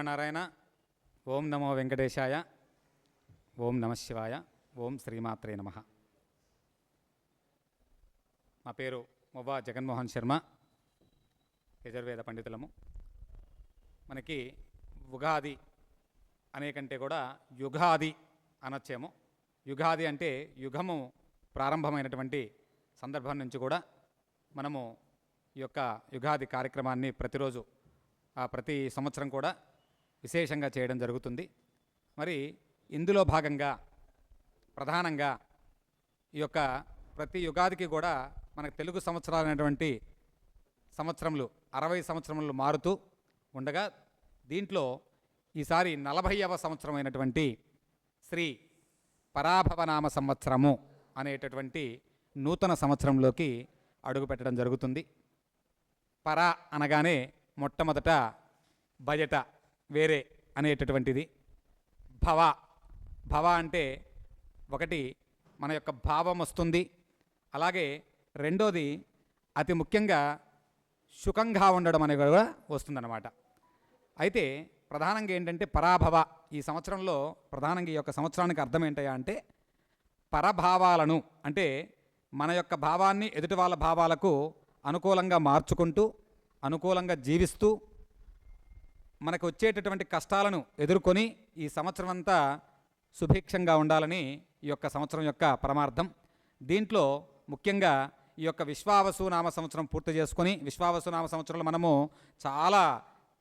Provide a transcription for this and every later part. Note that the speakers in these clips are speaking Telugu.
నారాయణ. ఓం నమో వెంకటేశాయ. ఓం నమ శివాయ. ఓం శ్రీమాత్రే నమ. మా పేరు మొవ్వా జగన్మోహన్ శర్మ, యజుర్వేద పండితులము. మనకి ఉగాది అనే కంటే కూడా యుగాది అనొచ్చేమో. యుగాది అంటే యుగము ప్రారంభమైనటువంటి సందర్భం నుంచి కూడా మనము ఈ యొక్క యుగాది కార్యక్రమాన్ని ప్రతిరోజు ప్రతి సంవత్సరం కూడా విశేషంగా చేయడం జరుగుతుంది. మరి ఇందులో భాగంగా ప్రధానంగా ఈ యొక్క ప్రతి యుగాదికి కూడా మనకు తెలుగు సంవత్సరాలైనటువంటి సంవత్సరములు 60 సంవత్సరములు మారుతూ ఉండగా దీంట్లో ఈసారి 40వ సంవత్సరమైనటువంటి శ్రీ పరాభవనామ సంవత్సరము అనేటటువంటి నూతన సంవత్సరంలోకి అడుగుపెట్టడం జరుగుతుంది. పర అనగానే మొట్టమొదట బయట వేరే అనేటటువంటిది. భవ అంటే ఒకటి మన యొక్క భావం వస్తుంది. అలాగే రెండోది అతి ముఖ్యంగా సుఖంగా ఉండడం అనేది కూడా వస్తుందన్నమాట. అయితే ప్రధానంగా ఏంటంటే పరాభవ. ఈ సంవత్సరంలో ప్రధానంగా ఈ యొక్క సంవత్సరానికి అర్థం ఏంటయ్యా అంటే పరభావాలను, అంటే మన యొక్క భావాన్ని ఎదుటి వాళ్ళ భావాలకు అనుకూలంగా మార్చుకుంటూ అనుకూలంగా జీవిస్తూ మనకు వచ్చేటటువంటి కష్టాలను ఎదుర్కొని ఈ సంవత్సరం అంతా సుభిక్షంగా ఉండాలని ఈ యొక్క సంవత్సరం యొక్క పరమార్థం. దీంట్లో ముఖ్యంగా ఈ యొక్క విశ్వావసునామ సంవత్సరం పూర్తి చేసుకొని, విశ్వావసునామ సంవత్సరంలో మనము చాలా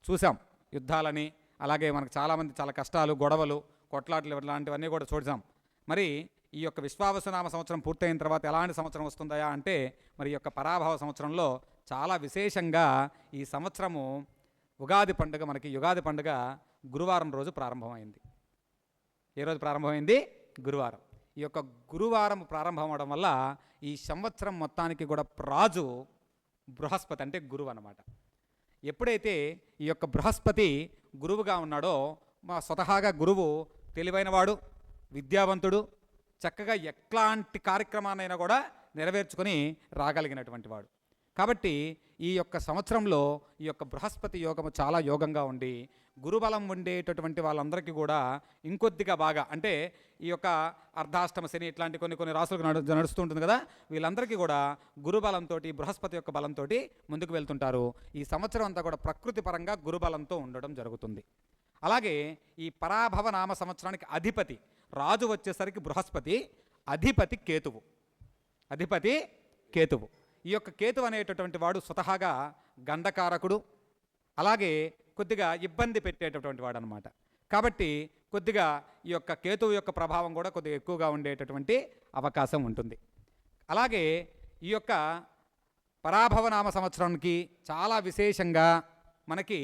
చూసాం, యుద్ధాలని, అలాగే మనకు చాలామంది చాలా కష్టాలు, గొడవలు, కొట్లాటలు ఇలాంటివన్నీ కూడా చూసాం. మరి ఈ యొక్క విశ్వావసునామ సంవత్సరం పూర్తయిన తర్వాత ఎలాంటి సంవత్సరం వస్తుందయా అంటే మరి ఈ యొక్క పరాభవ సంవత్సరంలో చాలా విశేషంగా ఈ సంవత్సరము ఉగాది పండుగ, మనకి యుగాది పండుగ గురువారం రోజు ప్రారంభమైంది. ఏ రోజు ప్రారంభమైంది? గురువారం. ఈ యొక్క గురువారం ప్రారంభం అవడం వల్ల ఈ సంవత్సరం మొత్తానికి కూడా రాజు బృహస్పతి, అంటే గురువు అన్నమాట. ఎప్పుడైతే ఈ యొక్క బృహస్పతి గురువుగా ఉన్నాడో, మా స్వతహాగా గురువు తెలివైనవాడు, విద్యావంతుడు, చక్కగా ఎట్లాంటి కార్యక్రమాన్నైనా కూడా నెరవేర్చుకొని రాగలిగినటువంటి వాడు. కాబట్టి ఈ యొక్క సంవత్సరంలో ఈ యొక్క బృహస్పతి యోగము చాలా యోగంగా ఉండి గురుబలం ఉండేటటువంటి వాళ్ళందరికీ కూడా ఇంకొద్దిగా బాగా, అంటే ఈ యొక్క అర్ధాష్టమ శని ఇట్లాంటి కొన్ని రాసులకు నడుస్తూ ఉంటుంది కదా, వీళ్ళందరికీ కూడా గురుబలంతో, బృహస్పతి యొక్క బలంతో ముందుకు వెళ్తుంటారు. ఈ సంవత్సరం అంతా కూడా ప్రకృతి పరంగా గురుబలంతో ఉండడం జరుగుతుంది. అలాగే ఈ పరాభవ నామ సంవత్సరానికి అధిపతి రాజు వచ్చేసరికి బృహస్పతి, అధిపతి కేతువు. ఈ యొక్క కేతువు అనేటటువంటి వాడు స్వతహాగా గండకారకుడు, అలాగే కొద్దిగా ఇబ్బంది పెట్టేటటువంటి వాడు అనమాట. కాబట్టి కొద్దిగా ఈ యొక్క కేతువు యొక్క ప్రభావం కూడా కొద్దిగా ఎక్కువగా ఉండేటటువంటి అవకాశం ఉంటుంది. అలాగే ఈ యొక్క పరాభవనామ సంవత్సరానికి చాలా విశేషంగా మనకి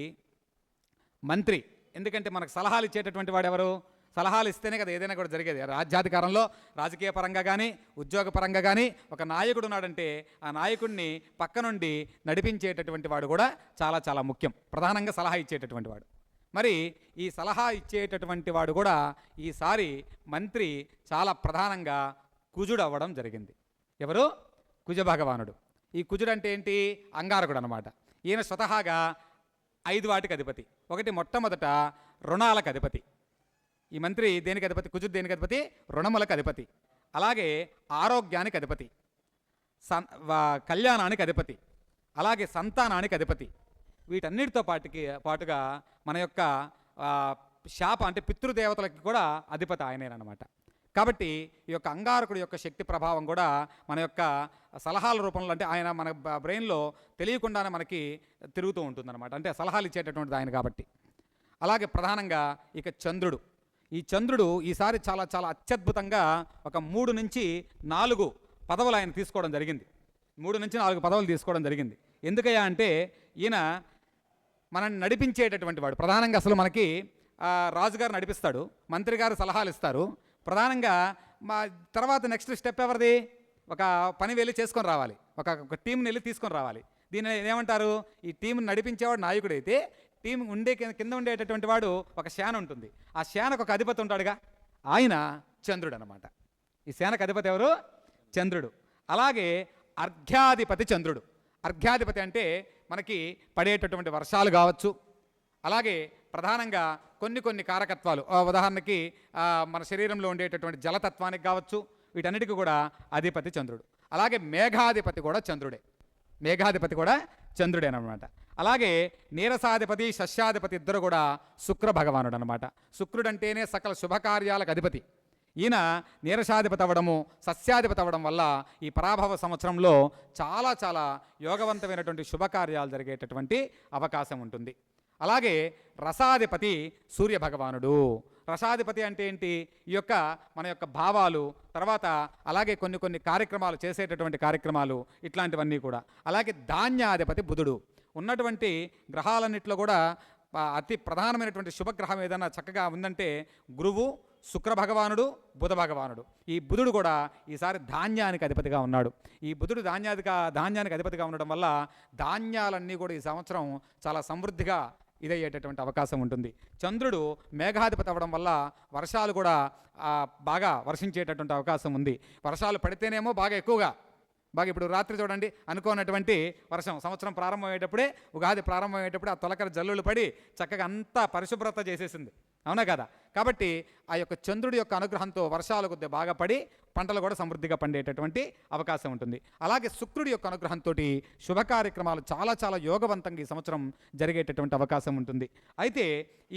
మంత్రి, ఎందుకంటే మనకు సలహాలు ఇచ్చేటటువంటి వాడు ఎవరు? సలహాలు ఇస్తేనే కదా ఏదైనా కూడా జరిగేది. రాజ్యాధికారంలో, రాజకీయ పరంగా కానీ, ఉద్యోగ పరంగా కానీ ఒక నాయకుడు ఉన్నాడంటే ఆ నాయకుడిని పక్క నుండి నడిపించేటటువంటి వాడు కూడా చాలా చాలా ముఖ్యం. ప్రధానంగా సలహా ఇచ్చేటటువంటి వాడు. మరి ఈ సలహా ఇచ్చేటటువంటి వాడు కూడా ఈసారి మంత్రి చాలా ప్రధానంగా కుజుడు అవ్వడం జరిగింది. ఎవరు? కుజ భగవానుడు. ఈ కుజుడు అంటే ఏంటి? అంగారకుడు అనమాట. ఈయన స్వతహాగా 5 వాటికి అధిపతి. ఒకటి మొట్టమొదట రుణాలకు అధిపతి. ఈ మంత్రి దేనికి అధిపతి? కుజుడు దేనికి అధిపతి? రుణములకు అధిపతి. అలాగే ఆరోగ్యానికి అధిపతి, కళ్యాణానికి అధిపతి, అలాగే సంతానానికి అధిపతి. వీటన్నిటితో పాటుగా మన యొక్క శాప, అంటే పితృదేవతలకి కూడా అధిపతి ఆయనేనమాట. కాబట్టి ఈ యొక్క అంగారకుడి యొక్క శక్తి ప్రభావం కూడా మన యొక్క సలహాల రూపంలో, అంటే ఆయన మన బ్రెయిన్లో తెలియకుండానే మనకి తిరుగుతూ ఉంటుందన్నమాట. అంటే సలహాలు ఇచ్చేటటువంటిది ఆయన కాబట్టి. అలాగే ప్రధానంగా ఇక చంద్రుడు. ఈ చంద్రుడు ఈసారి చాలా చాలా అత్యద్భుతంగా ఒక 3 నుంచి 4 పదవులు ఆయన తీసుకోవడం జరిగింది. 3 నుంచి 4 పదవులు తీసుకోవడం జరిగింది. ఎందుకయ్యా అంటే ఈయన మనల్ని నడిపించేటటువంటి వాడు. ప్రధానంగా అసలు మనకి రాజుగారు నడిపిస్తాడు, మంత్రి గారు సలహాలు ఇస్తారు. ప్రధానంగా మా తర్వాత నెక్స్ట్ స్టెప్ ఎవరిది? ఒక పని వెళ్ళి చేసుకొని రావాలి, ఒక టీంని వెళ్ళి తీసుకొని రావాలి. దీన్ని ఏమంటారు? ఈ టీంని నడిపించేవాడు నాయకుడైతే, టీం కింద ఉండేటటువంటి వాడు ఒక సేన ఉంటుంది. ఆ సేనకు ఒక అధిపతి ఉంటాడుగా, ఆయన చంద్రుడు అనమాట. ఈ సేనకు అధిపతి ఎవరు? చంద్రుడు. అలాగే అర్ఘ్యాధిపతి చంద్రుడు. అర్ఘ్యాధిపతి అంటే మనకి పడేటటువంటి వర్షాలు కావచ్చు, అలాగే ప్రధానంగా కొన్ని కారకత్వాలు, ఉదాహరణకి మన శరీరంలో ఉండేటటువంటి జలతత్వానికి కావచ్చు, వీటన్నిటికీ కూడా అధిపతి చంద్రుడు. అలాగే మేఘాధిపతి కూడా చంద్రుడే, మేఘాధిపతి కూడా చంద్రుడేనమాట. అలాగే నీరసాధిపతి సస్యాధిపతి ఇద్దరు కూడా శుక్ర భగవానుడు అనమాట. శుక్రుడు అంటేనే సకల శుభకార్యాలకు అధిపతి. ఈయన నీరసాధిపతి అవ్వడము, సస్యాధిపతి అవ్వడం వల్ల ఈ పరాభవ సంవత్సరంలో చాలా చాలా యోగవంతమైనటువంటి శుభకార్యాలు జరిగేటటువంటి అవకాశం ఉంటుంది. అలాగే రసాధిపతి సూర్య భగవానుడు. రసాధిపతి అంటే ఏంటి? ఈ యొక్క మన యొక్క భావాలు, తర్వాత అలాగే కొన్ని కార్యక్రమాలు, చేసేటటువంటి కార్యక్రమాలు, ఇట్లాంటివన్నీ కూడా. అలాగే ధాన్యాధిపతి బుధుడు. ఉన్నటువంటి గ్రహాలన్నింటిలో కూడా అతి ప్రధానమైనటువంటి శుభగ్రహం ఏదైనా చక్కగా ఉందంటే గురువు, శుక్ర భగవానుడు, బుధ భగవానుడు. ఈ బుధుడు కూడా ఈసారి ధాన్యానికి అధిపతిగా ఉన్నాడు. ఈ బుధుడు ధాన్యానికి అధిపతిగా ఉండడం వల్ల ధాన్యాలన్నీ కూడా ఈ సంవత్సరం చాలా సమృద్ధిగా ఇదయ్యేటటువంటి అవకాశం ఉంటుంది. చంద్రుడు మేఘాధిపతి అవ్వడం వల్ల వర్షాలు కూడా బాగా వర్షించేటటువంటి అవకాశం ఉంది. వర్షాలు పడితేనేమో బాగా ఎక్కువగా, ఇప్పుడు రాత్రి చూడండి, అనుకోనటువంటి వర్షం సంవత్సరం ప్రారంభమయ్యేటప్పుడే, ఉగాది ప్రారంభమయ్యేటప్పుడే ఆ తొలకరి జల్లులు పడి చక్కగా అంతా పరిశుభ్రత చేసేసింది, అవునా కదా? కాబట్టి ఆ యొక్క చంద్రుడి యొక్క అనుగ్రహంతో వర్షాలు కొద్దిగా బాగా పడి పంటలు కూడా సమృద్ధిగా పండేటటువంటి అవకాశం ఉంటుంది. అలాగే శుక్రుడి యొక్క అనుగ్రహంతో శుభ కార్యక్రమాలు చాలా చాలా యోగవంతంగా ఈ సంవత్సరం జరిగేటటువంటి అవకాశం ఉంటుంది. అయితే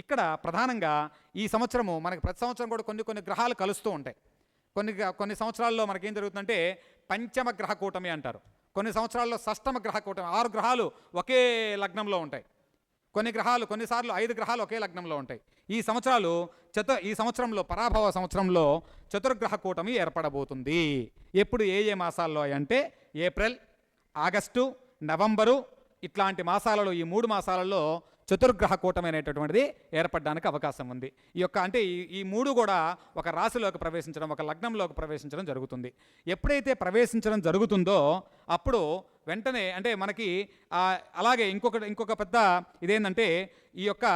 ఇక్కడ ప్రధానంగా ఈ సంవత్సరము మనకి ప్రతి సంవత్సరం కూడా కొన్ని గ్రహాలు కలుస్తూ ఉంటాయి. కొన్ని సంవత్సరాల్లో మనకేం జరుగుతుందంటే పంచమ గ్రహ కూటమి అంటారు. కొన్ని సంవత్సరాల్లో షష్టమ గ్రహ కూటమి, 6 గ్రహాలు ఒకే లగ్నంలో ఉంటాయి. కొన్నిసార్లు 5 గ్రహాలు ఒకే లగ్నంలో ఉంటాయి. ఈ సంవత్సరంలో పరాభవ సంవత్సరంలో చతుర్గ్రహ కూటమి ఏర్పడబోతుంది. ఎప్పుడు ఏ మాసాల్లో అంటే ఏప్రిల్, ఆగస్టు, నవంబరు, ఇట్లాంటి మాసాలలో, ఈ 3 మాసాలలో చతుర్గ్రహ కూటమి అనేటటువంటిది ఏర్పడడానికి అవకాశం ఉంది. ఈ 3 కూడా ఒక రాశిలోకి ప్రవేశించడం, ఒక లగ్నంలోకి ప్రవేశించడం జరుగుతుంది. ఎప్పుడైతే ప్రవేశించడం జరుగుతుందో అప్పుడు వెంటనే అంటే మనకి అలాగే ఇంకొక పెద్ద ఇదేంటంటే ఈ యొక్క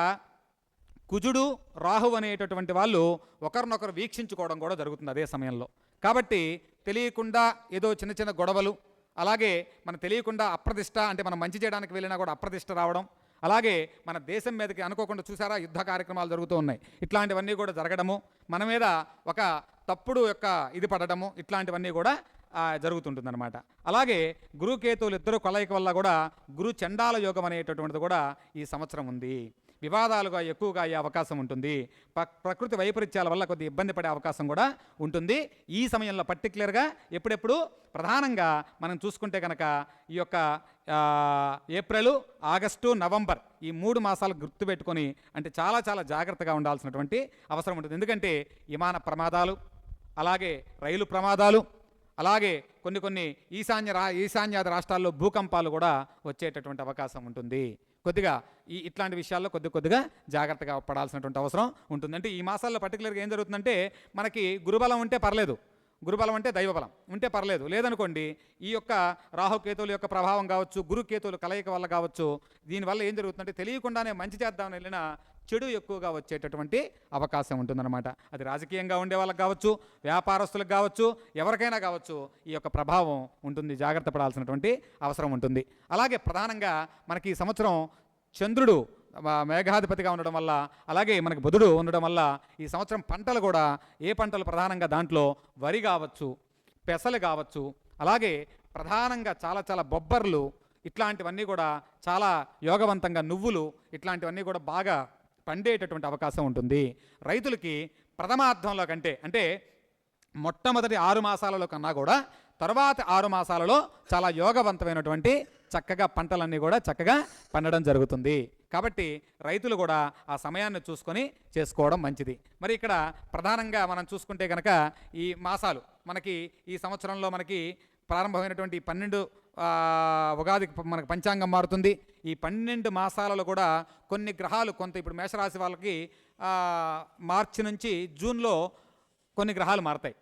కుజుడు, రాహు అనేటటువంటి వాళ్ళు ఒకరినొకరు వీక్షించుకోవడం కూడా జరుగుతుంది అదే సమయంలో. కాబట్టి తెలియకుండా ఏదో చిన్న గొడవలు, అలాగే మనకు తెలియకుండా అప్రదిష్ట, అంటే మనం మంచి చేయడానికి వెళ్ళినా కూడా అప్రదిష్ట రావడం, అలాగే మన దేశం మీదకి అనుకోకుండా చూసారా యుద్ధ కార్యక్రమాలు జరుగుతూ ఉన్నాయి, ఇట్లాంటివన్నీ కూడా జరగడము, మన మీద ఒక తప్పుడు ఇది పడడము, ఇట్లాంటివన్నీ కూడా జరుగుతుంటుందన్నమాట. అలాగే గురుకేతువులు ఇద్దరు కలయిక వల్ల కూడా గురు చండాల యోగం అనేటటువంటిది కూడా ఈ సంవత్సరం ఉంది. వివాదాలుగా ఎక్కువగా అయ్యే అవకాశం ఉంటుంది. ప్రకృతి వైపరీత్యాల వల్ల కొద్దిగా ఇబ్బంది పడే అవకాశం కూడా ఉంటుంది ఈ సమయంలో. పర్టికులర్గా ఎప్పుడెప్పుడు ప్రధానంగా మనం చూసుకుంటే కనుక ఈ యొక్క ఏప్రిల్, ఆగస్టు, నవంబర్ ఈ 3 మాసాలు గుర్తుపెట్టుకొని అంటే చాలా చాలా జాగ్రత్తగా ఉండాల్సినటువంటి అవసరం ఉంటుంది. ఎందుకంటే విమాన ప్రమాదాలు, అలాగే రైలు ప్రమాదాలు, అలాగే కొన్ని ఈశాన్యాది రాష్ట్రాల్లో భూకంపాలు కూడా వచ్చేటటువంటి అవకాశం ఉంటుంది. కొద్దిగా ఇట్లాంటి విషయాల్లో కొద్దిగా జాగ్రత్తగా పడాల్సినటువంటి అవసరం ఉంటుంది. అంటే ఈ మాసాల్లో పర్టికులర్గా ఏం జరుగుతుందంటే మనకి గురుబలం ఉంటే పర్లేదు, గురుబలం అంటే దైవబలం ఉంటే పర్లేదు, లేదనుకోండి ఈ యొక్క రాహుకేతువుల యొక్క ప్రభావం కావచ్చు, గురుకేతువుల కలయిక వల్ల కావచ్చు, దీనివల్ల ఏం జరుగుతుందంటే తెలియకుండానే మంచి చేద్దామని వెళ్ళినా చెడు ఎక్కువగా వచ్చేటటువంటి అవకాశం ఉంటుందన్నమాట. అది రాజకీయంగా ఉండే వాళ్ళకి కావచ్చు, వ్యాపారస్తులకు కావచ్చు, ఎవరికైనా కావచ్చు, ఈ యొక్క ప్రభావం ఉంటుంది. జాగ్రత్త పడాల్సినటువంటి అవసరం ఉంటుంది. అలాగే ప్రధానంగా మనకి ఈ సంవత్సరం చంద్రుడు మేఘాధిపతిగా ఉండడం వల్ల, అలాగే మనకి బుధుడు ఉండడం వల్ల ఈ సంవత్సరం పంటలు కూడా ఏ పంటలు ప్రధానంగా దాంట్లో వరి కావచ్చు, పెసలు కావచ్చు, అలాగే ప్రధానంగా చాలా చాలా బొబ్బర్లు, ఇట్లాంటివన్నీ కూడా చాలా యోగవంతంగా, నువ్వులు, ఇట్లాంటివన్నీ కూడా బాగా పండేటటువంటి అవకాశం ఉంటుంది. రైతులకి ప్రథమార్థంలో కంటే అంటే మొట్టమొదటి 6 మాసాలలో కన్నా కూడా తర్వాత 6 మాసాలలో చాలా యోగవంతమైనటువంటి చక్కగా పంటలన్నీ కూడా చక్కగా పండడం జరుగుతుంది. కాబట్టి రైతులు కూడా ఆ సమయాన్ని చూసుకొని చేసుకోవడం మంచిది. మరి ఇక్కడ ప్రధానంగా మనం చూసుకుంటే కనుక ఈ మాసాలు మనకి ఈ సంవత్సరంలో మనకి ప్రారంభమైనటువంటి 12 ఉగాదికి మనకు పంచాంగం మారుతుంది. ఈ 12 మాసాలలో కూడా కొన్ని గ్రహాలు ఇప్పుడు మేషరాశి వాళ్ళకి మార్చి నుంచి జూన్లో కొన్ని గ్రహాలు మారతాయి.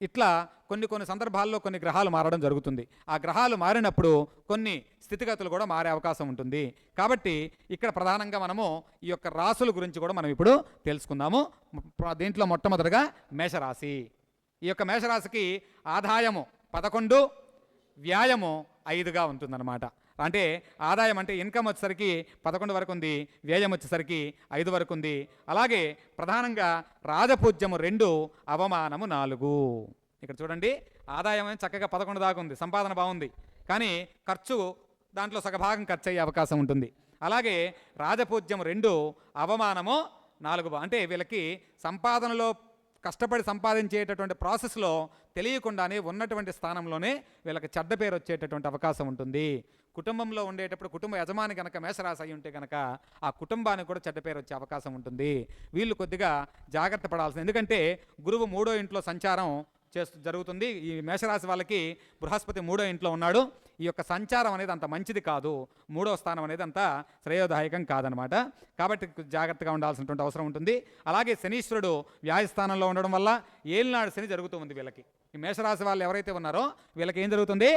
ఇట్లా కొన్ని సందర్భాల్లో కొన్ని గ్రహాలు మారడం జరుగుతుంది. ఆ గ్రహాలు మారినప్పుడు కొన్ని స్థితిగతులు కూడా మారే అవకాశం ఉంటుంది. కాబట్టి ఇక్కడ ప్రధానంగా మనము ఈ యొక్క రాశుల గురించి కూడా మనం ఇప్పుడు తెలుసుకుందాము. దీంట్లో మొట్టమొదటిగా మేషరాశి. ఈ యొక్క మేషరాశికి ఆదాయము 11, వ్యాయము 5గా ఉంటుందన్నమాట. అంటే ఆదాయం అంటే ఇన్కమ్ వచ్చేసరికి 11 వరకు ఉంది, వ్యయం వచ్చేసరికి 5 వరకు ఉంది. అలాగే ప్రధానంగా రాజపూజ్యము 2, అవమానము 4. ఇక్కడ చూడండి, ఆదాయం చక్కగా 11 దాకా ఉంది, సంపాదన బాగుంది, కానీ ఖర్చు దాంట్లో సగభాగం ఖర్చు అయ్యే అవకాశం ఉంటుంది. అలాగే రాజపూజ్యం 2, అవమానము 4. అంటే వీళ్ళకి సంపాదనలో కష్టపడి సంపాదించేటటువంటి ప్రాసెస్లో తెలియకుండానే ఉన్నటువంటి స్థానంలోనే వీళ్ళకి చెడ్డ పేరు వచ్చేటటువంటి అవకాశం ఉంటుంది. కుటుంబంలో ఉండేటప్పుడు కుటుంబ యజమాని కనుక మేషరాశి అయి ఉంటే కనుక ఆ కుటుంబానికి కూడా చెడ్డ పేరు వచ్చే అవకాశం ఉంటుంది. వీళ్ళు కొద్దిగా జాగ్రత్త పడాల్సింది. ఎందుకంటే గురువు 3వ ఇంట్లో సంచారం జరుగుతుంది. ఈ మేషరాశి వాళ్ళకి బృహస్పతి 3వ ఇంట్లో ఉన్నాడు. ఈ యొక్క సంచారం అనేది అంత మంచిది కాదు, 3వ స్థానం అనేది అంత శ్రేయోదాయకం కాదనమాట. కాబట్టి జాగ్రత్తగా ఉండాల్సినటువంటి అవసరం ఉంటుంది. అలాగే శనీశ్వరుడు వ్యాయస్థానంలో ఉండడం వల్ల ఏలినాడు శని జరుగుతూ ఉంది వీళ్ళకి. ఈ మేషరాశి వాళ్ళు ఎవరైతే ఉన్నారో వీళ్ళకి ఏం జరుగుతుంది?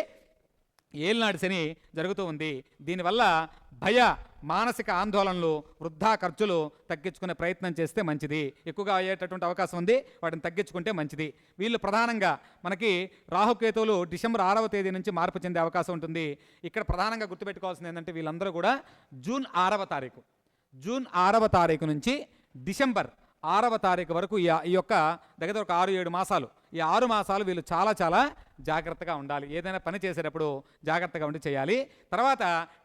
ఏలినాడు శని జరుగుతూ ఉంది. దీనివల్ల భయ, మానసిక ఆందోళనలు, వృద్ధా ఖర్చులు తగ్గించుకునే ప్రయత్నం చేస్తే మంచిది. ఎక్కువగా అయ్యేటటువంటి అవకాశం ఉంది, వాటిని తగ్గించుకుంటే మంచిది. వీళ్ళు ప్రధానంగా మనకి రాహుకేతువులు డిసెంబర్ 6వ తేదీ నుంచి మార్పు చెందే అవకాశం ఉంటుంది. ఇక్కడ ప్రధానంగా గుర్తుపెట్టుకోవాల్సింది ఏంటంటే వీళ్ళందరూ కూడా జూన్ 6వ తారీఖు నుంచి డిసెంబర్ 6వ తారీఖు వరకు ఈ యొక్క దగ్గర ఒక 6-7 మాసాలు, ఈ 6 మాసాలు వీళ్ళు చాలా చాలా జాగ్రత్తగా ఉండాలి. ఏదైనా పని చేసేటప్పుడు జాగ్రత్తగా ఉండి చేయాలి. తర్వాత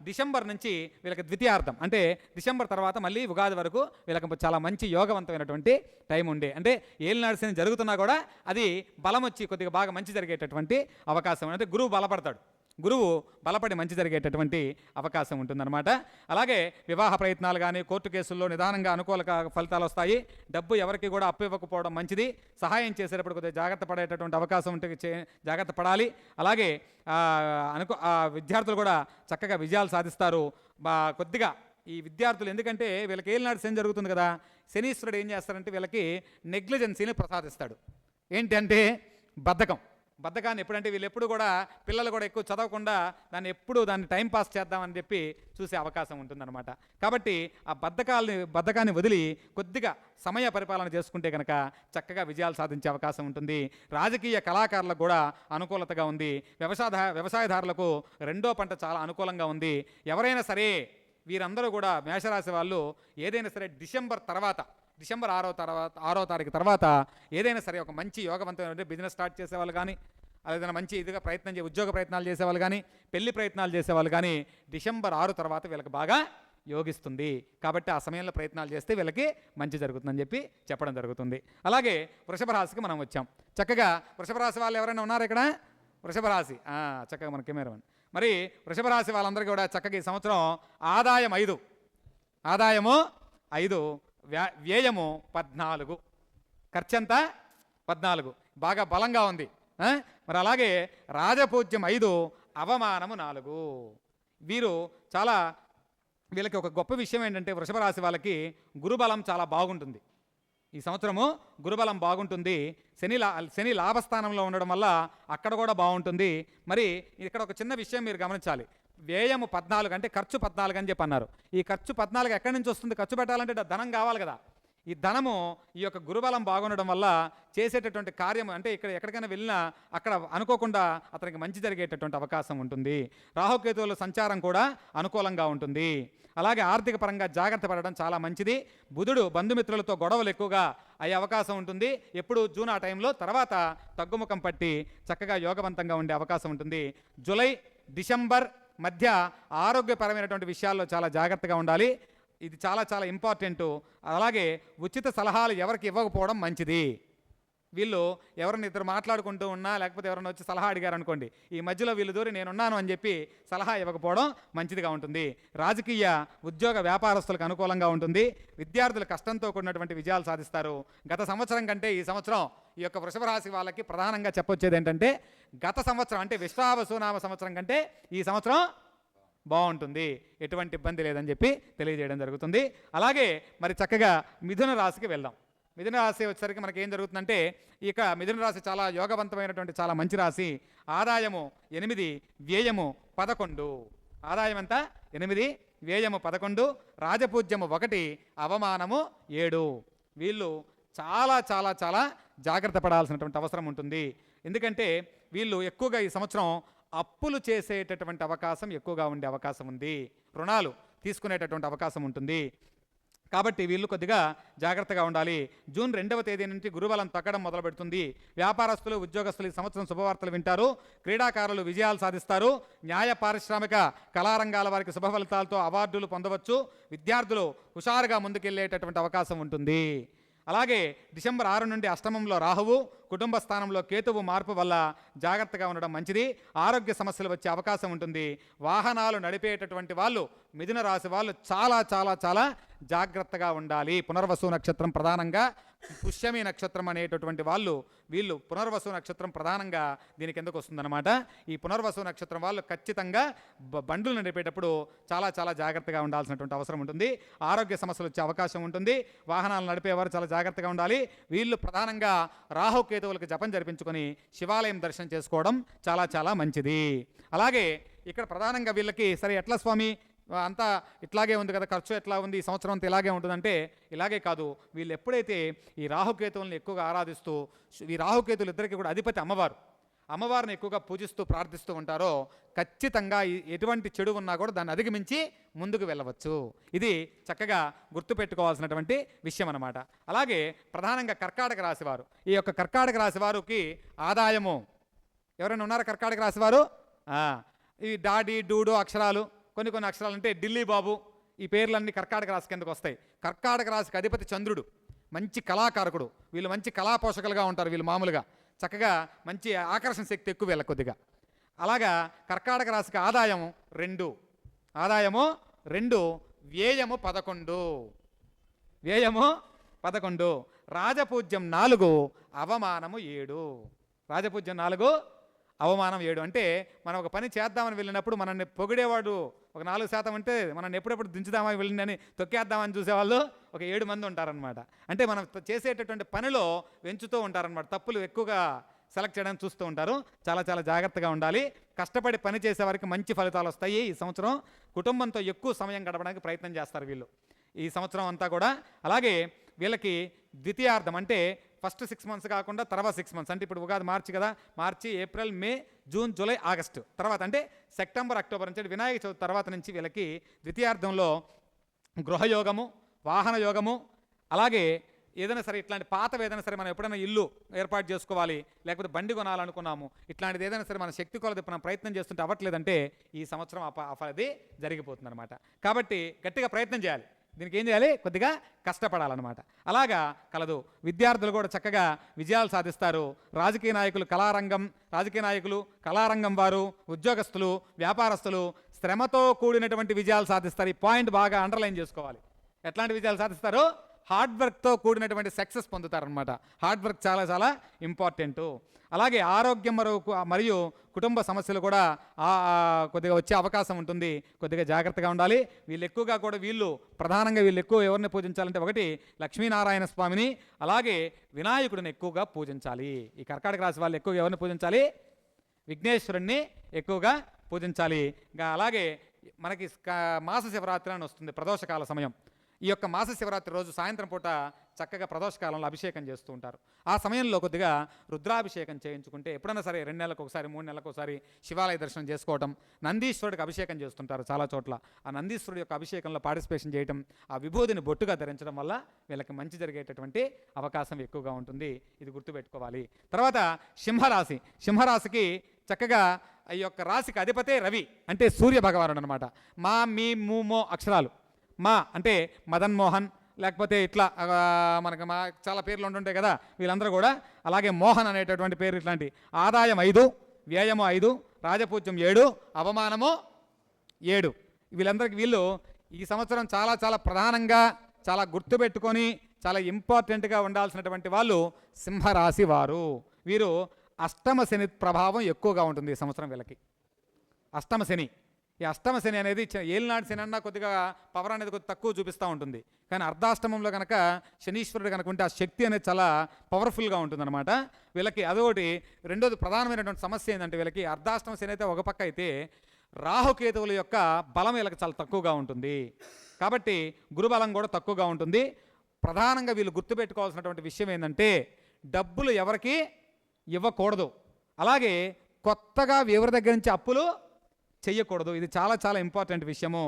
డిసెంబర్ నుంచి వీళ్ళకి ద్వితీయార్థం, అంటే డిసెంబర్ తర్వాత మళ్ళీ ఉగాది వరకు వీళ్ళకి చాలా మంచి యోగవంతమైనటువంటి టైం ఉండే, అంటే ఏలినాడు శని జరుగుతున్నా కూడా అది బలం వచ్చి కొద్దిగా బాగా మంచి జరిగేటటువంటి అవకాశం, అంటే గురువు బలపడతాడు. గురువు బలపడి మంచి జరిగేటటువంటి అవకాశం ఉంటుందన్నమాట. అలాగే వివాహ ప్రయత్నాలు కానీ కోర్టు కేసుల్లో నిదానంగా అనుకూల ఫలితాలు వస్తాయి. డబ్బు ఎవరికి కూడా అప్పు ఇవ్వకపోవడం మంచిది. సహాయం చేసేటప్పుడు కొద్దిగా జాగ్రత్త పడేటటువంటి అవకాశం ఉంటే జాగ్రత్త పడాలి. అలాగే విద్యార్థులు కూడా చక్కగా విజయాలు సాధిస్తారు. కొద్దిగా ఈ విద్యార్థులు, ఎందుకంటే వీళ్ళకి ఏలినాడు శని జరుగుతుంది కదా, శనీశ్వరుడు ఏం చేస్తారంటే వీళ్ళకి నెగ్లిజెన్సీని ప్రసాదిస్తాడు. ఏంటంటే బద్ధకాన్ని. ఎప్పుడంటే వీళ్ళు ఎప్పుడు కూడా పిల్లలు కూడా ఎక్కువ చదవకుండా దాన్ని టైంపాస్ చేద్దామని చెప్పి చూసే అవకాశం ఉంటుందన్నమాట. కాబట్టి ఆ బద్ధకాన్ని వదిలి కొద్దిగా సమయ పరిపాలన చేసుకుంటే కనుక చక్కగా విజయాలు సాధించే అవకాశం ఉంటుంది. రాజకీయ కళాకారులకు కూడా అనుకూలతగా ఉంది. వ్యవసాయదారులకు 2వ పంట చాలా అనుకూలంగా ఉంది. ఎవరైనా సరే వీరందరూ కూడా మేషరాశి వాళ్ళు ఏదైనా సరే డిసెంబర్ 6వ తారీఖు తర్వాత ఏదైనా సరే ఒక మంచి యోగవంతమైన బిజినెస్ స్టార్ట్ చేసేవాళ్ళు కానీ, ఏదైనా మంచి ఇదిగా ఉద్యోగ ప్రయత్నాలు చేసేవాళ్ళు కానీ, పెళ్లి ప్రయత్నాలు చేసేవాళ్ళు కానీ డిసెంబర్ 6 తర్వాత వీళ్ళకి బాగా యోగిస్తుంది. కాబట్టి ఆ సమయంలో ప్రయత్నాలు చేస్తే వీళ్ళకి మంచి జరుగుతుందని చెప్పి చెప్పడం జరుగుతుంది. అలాగే వృషభ రాశికి మనం వచ్చాం. చక్కగా వృషభ రాశి వాళ్ళు ఎవరైనా ఉన్నారు ఇక్కడ? వృషభ రాశి చక్కగా మన కెమెరా మరి వృషభ రాశి వాళ్ళందరికీ కూడా చక్కగా ఈ సంవత్సరం ఆదాయము 5, వ్యయము 14, ఖర్చంతా 14, బాగా బలంగా ఉంది. మరి అలాగే రాజపూజ్యం 5, అవమానము 4. వీళ్ళకి ఒక గొప్ప విషయం ఏంటంటే వృషభ రాశి వాళ్ళకి గురుబలం చాలా బాగుంటుంది. ఈ సంవత్సరము గురుబలం బాగుంటుంది. శని లాభస్థానంలో ఉండడం వల్ల అక్కడ కూడా బాగుంటుంది. మరి ఇక్కడ ఒక చిన్న విషయం మీరు గమనించాలి. వ్యయము 14 అంటే ఖర్చు 14 అని చెప్పి అన్నారు. ఈ ఖర్చు 14 ఎక్కడి నుంచి వస్తుంది? ఖర్చు పెట్టాలంటే ధనం కావాలి కదా. ఈ ధనము ఈ యొక్క గురుబలం బాగుండడం వల్ల చేసేటటువంటి కార్యం, అంటే ఎక్కడికైనా వెళ్ళినా అక్కడ అనుకోకుండా అతనికి మంచి జరిగేటటువంటి అవకాశం ఉంటుంది. రాహుకేతువుల సంచారం కూడా అనుకూలంగా ఉంటుంది. అలాగే ఆర్థిక పరంగా జాగ్రత్త పడడం చాలా మంచిది. బుధుడు బంధుమిత్రులతో గొడవలు ఎక్కువగా అయ్యే అవకాశం ఉంటుంది. ఎప్పుడు జూన్ ఆ టైంలో, తర్వాత తగ్గుముఖం పట్టి చక్కగా యోగవంతంగా ఉండే అవకాశం ఉంటుంది. జూలై, డిసెంబర్ మధ్య ఆరోగ్యపరమైనటువంటి విషయాల్లో చాలా జాగ్రత్తగా ఉండాలి. ఇది చాలా చాలా ఇంపార్టెంటు. అలాగే ఉచిత సలహాలు ఎవరికి ఇవ్వకపోవడం మంచిది. వీళ్ళు ఎవరిని ఇద్దరు మాట్లాడుకుంటూ ఉన్నా, లేకపోతే ఎవరైనా వచ్చి సలహా అడిగారు అనుకోండి, ఈ మధ్యలో వీళ్ళు దూరి నేనున్నాను అని చెప్పి సలహా ఇవ్వకపోవడం మంచిదిగా ఉంటుంది. రాజకీయ, ఉద్యోగ, వ్యాపారస్తులకు అనుకూలంగా ఉంటుంది. విద్యార్థులు కష్టంతో కూడినటువంటి విజయాలు సాధిస్తారు. గత సంవత్సరం కంటే ఈ సంవత్సరం ఈ యొక్క వృషభ రాశి వాళ్ళకి ప్రధానంగా చెప్పొచ్చేది ఏంటంటే, గత సంవత్సరం అంటే విశ్వావసునామ సంవత్సరం కంటే ఈ సంవత్సరం బాగుంటుంది, ఎటువంటి ఇబ్బంది లేదని చెప్పి తెలియజేయడం జరుగుతుంది. అలాగే మరి చక్కగా మిథున రాశికి వెళ్దాం. మిథున రాశి వచ్చేసరికి మనకి ఏం జరుగుతుందంటే, ఇక మిథున రాశి చాలా యోగవంతమైనటువంటి చాలా మంచి రాశి. ఆదాయము 8, వ్యయము 11. ఆదాయం ఎంత? 8, వ్యయము 11, రాజపూజ్యము 1, అవమానము 7. వీళ్ళు చాలా చాలా చాలా జాగ్రత్త పడాల్సినటువంటి అవసరం ఉంటుంది. ఎందుకంటే వీళ్ళు ఎక్కువగా ఈ సంవత్సరం అప్పులు చేసేటటువంటి అవకాశం ఎక్కువగా ఉండే అవకాశం ఉంది, రుణాలు తీసుకునేటటువంటి అవకాశం ఉంటుంది. కాబట్టి వీళ్ళు కొద్దిగా జాగ్రత్తగా ఉండాలి. జూన్ 2వ తేదీ నుంచి గురుబలం తగ్గడం మొదలు పెడుతుంది. వ్యాపారస్తులు, ఉద్యోగస్తులు ఈ సంవత్సరం శుభవార్తలు వింటారు. క్రీడాకారులు విజయాలు సాధిస్తారు. న్యాయ, పారిశ్రామిక, కళారంగాల వారికి శుభ ఫలితాలతో అవార్డులు పొందవచ్చు. విద్యార్థులు హుషారుగా ముందుకెళ్ళేటటువంటి అవకాశం ఉంటుంది. అలాగే డిసెంబర్ 6 నుండి అష్టమంలో రాహువు, కుటుంబ స్థానంలో కేతువు మార్పు వల్ల జాగ్రత్తగా ఉండడం మంచిది. ఆరోగ్య సమస్యలు వచ్చే అవకాశం ఉంటుంది. వాహనాలు నడిపేటటువంటి వాళ్ళు, మిథున రాశి వాళ్ళు చాలా చాలా చాలా జాగ్రత్తగా ఉండాలి. పునర్వసు నక్షత్రం ప్రధానంగా, పుష్యమి నక్షత్రం అనేటటువంటి వీళ్ళు పునర్వసు నక్షత్రం ప్రధానంగా దీనికి ఎందుకు వస్తుందన్నమాట. ఈ పునర్వసు నక్షత్రం వాళ్ళు ఖచ్చితంగా బండ్లు నడిపేటప్పుడు చాలా చాలా జాగ్రత్తగా ఉండాల్సినటువంటి అవసరం ఉంటుంది. ఆరోగ్య సమస్యలు వచ్చే అవకాశం ఉంటుంది. వాహనాలు నడిపేవారు చాలా జాగ్రత్తగా ఉండాలి. వీళ్ళు ప్రధానంగా రాహుకేతువులకు జపం జరిపించుకొని శివాలయం దర్శనం చేసుకోవడం చాలా చాలా మంచిది. అలాగే ఇక్కడ ప్రధానంగా వీళ్ళకి సరే ఎట్లా స్వామి అంతా ఇట్లాగే ఉంది కదా, ఖర్చు ఎట్లా ఉంది, ఈ సంవత్సరం అంతా ఇలాగే ఉంటుందంటే ఇలాగే కాదు. వీళ్ళు ఎప్పుడైతే ఈ రాహుకేతువులను ఎక్కువగా ఆరాధిస్తూ, ఈ రాహుకేతువులు ఇద్దరికి కూడా అధిపతి అమ్మవారిని ఎక్కువగా పూజిస్తూ ప్రార్థిస్తూ ఉంటారో ఖచ్చితంగా ఎటువంటి చెడు ఉన్నా కూడా దాన్ని అధిగమించి ముందుకు వెళ్ళవచ్చు. ఇది చక్కగా గుర్తుపెట్టుకోవాల్సినటువంటి విషయం అన్నమాట. అలాగే ప్రధానంగా కర్కాటక రాశివారు, ఈ యొక్క కర్కాటక రాశి వారికి ఆదాయము, ఎవరైనా ఉన్నారా కర్కాటక రాశివారు? ఈ డాడి, డూడు అక్షరాలు, కొన్ని అక్షరాలు అంటే ఢిల్లీ బాబు, ఈ పేర్లన్నీ కర్కాటక రాశి కిందకు వస్తాయి. కర్కాటక రాశికి అధిపతి చంద్రుడు, మంచి కళాకారకుడు. వీళ్ళు మంచి కళా పోషకులుగా ఉంటారు. వీళ్ళు మామూలుగా చక్కగా మంచి ఆకర్షణ శక్తి ఎక్కువ వీళ్ళ కొద్దిగా. అలాగా కర్కాటక రాశికి ఆదాయము 2, వ్యయము 11, రాజపూజ్యం 4, అవమానము 7. రాజపూజ్యం 4, అవమానం 7. అంటే మనం ఒక పని చేద్దామని వెళ్ళినప్పుడు మనల్ని పొగిడేవాడు ఒక 4% అంటే మనం ఎప్పుడెప్పుడు దించుదామని వెళ్ళిందని తొక్కేద్దామని చూసేవాళ్ళు ఒక 7 మంది ఉంటారనమాట. అంటే మనం చేసేటటువంటి పనిలో వెంచుతూ ఉంటారనమాట. తప్పులు ఎక్కువగా సెలెక్ట్ చేయడానికి చూస్తూ ఉంటారు. చాలా చాలా జాగ్రత్తగా ఉండాలి. కష్టపడి పని చేసేవారికి మంచి ఫలితాలు వస్తాయి. ఈ సంవత్సరం కుటుంబంతో ఎక్కువ సమయం గడపడానికి ప్రయత్నం చేస్తారు వీళ్ళు ఈ సంవత్సరం అంతా కూడా. అలాగే వీళ్ళకి ద్వితీయార్థం అంటే ఫస్ట్ 6 మంత్స్ కాకుండా తర్వాత 6 మంత్స్ అంటే ఇప్పుడు ఉగాది మార్చి కదా, మార్చి, ఏప్రిల్, మే, జూన్, జూలై, ఆగస్టు తర్వాత అంటే సెప్టెంబర్, అక్టోబర్ నుంచి వినాయక చవితి తర్వాత నుంచి వీళ్ళకి ద్వితీయార్థంలో గృహయోగము, వాహన యోగము, అలాగే ఏదైనా సరే ఇట్లాంటి పాతవి ఏదైనా సరే మనం ఎప్పుడైనా ఇల్లు ఏర్పాటు చేసుకోవాలి, లేకపోతే బండి కొనాలనుకున్నాము, ఇట్లాంటిది ఏదైనా సరే మన శక్తి కొలది మనం ప్రయత్నం చేస్తుంటే అవ్వట్లేదంటే ఈ సంవత్సరం అది జరిగిపోతుంది అనమాట. కాబట్టి గట్టిగా ప్రయత్నం చేయాలి. దీనికి ఏం చేయాలి? కొద్దిగా కష్టపడాలన్నమాట. అలాగా కలదు. విద్యార్థులు కూడా చక్కగా విజయాలు సాధిస్తారు. రాజకీయ నాయకులు, కళారంగం వారు, ఉద్యోగస్తులు, వ్యాపారస్తులు శ్రమతో కూడినటువంటి విజయాలు సాధిస్తారు. ఈ పాయింట్ బాగా అండర్లైన్ చేసుకోవాలి. ఎట్లాంటి విజయాలు సాధిస్తారు? హార్డ్ వర్క్తో కూడినటువంటి సక్సెస్ పొందుతారనమాట. హార్డ్ వర్క్ చాలా చాలా ఇంపార్టెంటు. అలాగే ఆరోగ్యం మరియు కుటుంబ సమస్యలు కూడా కొద్దిగా వచ్చే అవకాశం ఉంటుంది. కొద్దిగా జాగ్రత్తగా ఉండాలి. వీళ్ళు ప్రధానంగా ఎక్కువ ఎవరిని పూజించాలంటే ఒకటి లక్ష్మీనారాయణ స్వామిని, అలాగే వినాయకుడిని ఎక్కువగా పూజించాలి. ఈ కర్కాటక రాశి వాళ్ళు ఎక్కువగా ఎవరిని పూజించాలి? విఘ్నేశ్వరుణ్ణి ఎక్కువగా పూజించాలి. ఇంకా అలాగే మనకి మాస శివరాత్రి అని వస్తుంది, ప్రదోషకాల సమయం. ఈ యొక్క మాస శివరాత్రి రోజు సాయంత్రం పూట చక్కగా ప్రదోషకాలంలో అభిషేకం చేస్తూ ఉంటారు. ఆ సమయంలో కొద్దిగా రుద్రాభిషేకం చేయించుకుంటే ఎప్పుడైనా సరే 2 నెలలకు ఒకసారి 3 నెలలకు ఒకసారి శివాలయ దర్శనం చేసుకోవటం, నందీశ్వరుడికి అభిషేకం చేస్తుంటారు చాలా చోట్ల. ఆ నందీశ్వరుడు యొక్క అభిషేకంలో పార్టిసిపేషన్ చేయటం, ఆ విభూతిని బొట్టుగా ధరించడం వల్ల వీళ్ళకి మంచి జరిగేటటువంటి అవకాశం ఎక్కువగా ఉంటుంది. ఇది గుర్తుపెట్టుకోవాలి. తర్వాత సింహరాశికి చక్కగా ఈ యొక్క రాశికి అధిపతే రవి, అంటే సూర్య భగవానుడు అనమాట. మా, మీ, ము, మో అక్షరాలు. మా అంటే మదన్ మోహన్, లేకపోతే ఇట్లా మనకు చాలా పేర్లు ఉంటుంటాయి కదా వీళ్ళందరూ కూడా. అలాగే మోహన్ అనేటటువంటి పేరు. ఇట్లాంటి ఆదాయం 5, వ్యయము 5, రాజపూజ్యం 7, అవమానము 7. వీళ్ళు ఈ సంవత్సరం చాలా చాలా ప్రధానంగా చాలా గుర్తుపెట్టుకొని చాలా ఇంపార్టెంట్గా ఉండాల్సినటువంటి వాళ్ళు సింహరాశి వారు. వీరు అష్టమ శని ప్రభావం ఎక్కువగా ఉంటుంది ఈ సంవత్సరం వీళ్ళకి. అష్టమ శని, ఈ అష్టమ శని అనేది ఏలినాటి శని అన్నా కొద్దిగా పవర్ అనేది కొద్దిగా తక్కువ చూపిస్తూ ఉంటుంది. కానీ అర్ధాష్టమంలో కనుక శనీశ్వరుడు కనుక ఉంటే ఆ శక్తి అనేది చాలా పవర్ఫుల్గా ఉంటుందన్నమాట వీళ్ళకి. అదొకటి. రెండోది ప్రధానమైనటువంటి సమస్య ఏంటంటే వీళ్ళకి అర్ధాష్టమ శని అయితే ఒక పక్క అయితే, రాహుకేతువుల యొక్క బలం వీళ్ళకి చాలా తక్కువగా ఉంటుంది. కాబట్టి గురుబలం కూడా తక్కువగా ఉంటుంది. ప్రధానంగా వీళ్ళు గుర్తుపెట్టుకోవాల్సినటువంటి విషయం ఏంటంటే డబ్బులు ఎవరికి ఇవ్వకూడదు. అలాగే కొత్తగా ఎవరి దగ్గర నుంచి అప్పులు చెయ్యకూడదు. ఇది చాలా చాలా ఇంపార్టెంట్ విషయము.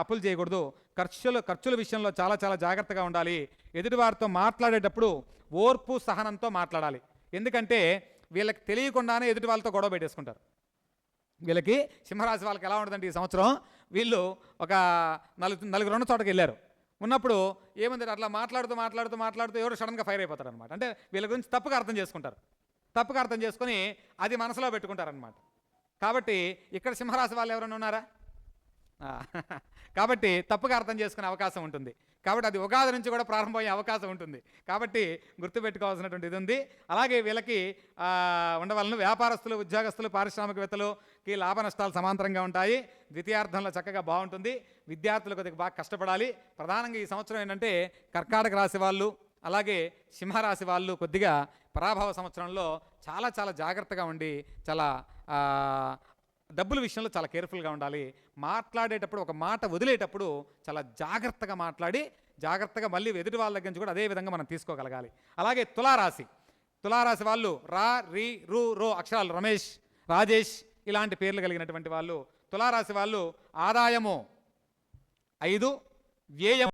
అప్పులు చేయకూడదు. ఖర్చుల విషయంలో చాలా చాలా జాగ్రత్తగా ఉండాలి. ఎదుటివారితో మాట్లాడేటప్పుడు ఓర్పు సహనంతో మాట్లాడాలి. ఎందుకంటే వీళ్ళకి తెలియకుండానే ఎదుటి వాళ్ళతో గొడవ పెట్టేసుకుంటారు. వీళ్ళకి సింహరాశి వాళ్ళకి ఎలా ఉంటుందంటే ఈ సంవత్సరం వీళ్ళు ఒక నలుగురు ఉన్న చోటకి వెళ్ళారు. ఉన్నప్పుడు ఏముంది అట్లా మాట్లాడుతూ ఎవరు సడన్గా ఫైర్ అయిపోతారు అనమాట. అంటే వీళ్ళ గురించి తప్పుగా అర్థం చేసుకుంటారు. తప్పుగా అర్థం చేసుకొని అది మనసులో పెట్టుకుంటారనమాట. కాబట్టి ఇక్కడ సింహరాశి వాళ్ళు ఎవరైనా ఉన్నారా? కాబట్టి తప్పుగా అర్థం చేసుకునే అవకాశం ఉంటుంది. కాబట్టి అది ఉగాది నుంచి కూడా ప్రారంభమయ్యే అవకాశం ఉంటుంది. కాబట్టి గుర్తుపెట్టుకోవాల్సినటువంటి ఇది ఉంది. అలాగే వీళ్ళకి ఉండవలను వ్యాపారస్తులు, ఉద్యోగస్తులు, పారిశ్రామికవేత్తలకి లాభ నష్టాలు సమాంతరంగా ఉంటాయి. ద్వితీయార్థంలో చక్కగా బాగుంటుంది. విద్యార్థులు కొద్దిగా బాగా కష్టపడాలి. ప్రధానంగా ఈ సంవత్సరం ఏంటంటే కర్కాటక రాశి వాళ్ళు అలాగే సింహరాశి వాళ్ళు కొద్దిగా పరాభవ సంవత్సరంలో చాలా చాలా జాగ్రత్తగా ఉండి చాలా డబ్బుల విషయంలో చాలా కేర్ఫుల్గా ఉండాలి. మాట్లాడేటప్పుడు ఒక మాట వదిలేటప్పుడు చాలా జాగ్రత్తగా మాట్లాడి జాగ్రత్తగా మళ్ళీ ఎదుటి వాళ్ళ దగ్గర నుంచి కూడా అదే విధంగా మనం తీసుకోగలగాలి. అలాగే తులారాశి వాళ్ళు రా, రి, రు, రో అక్షరాలు రమేష్, రాజేష్ ఇలాంటి పేర్లు కలిగినటువంటి వాళ్ళు తులారాశి వాళ్ళు ఆదాయము 5, వ్యయం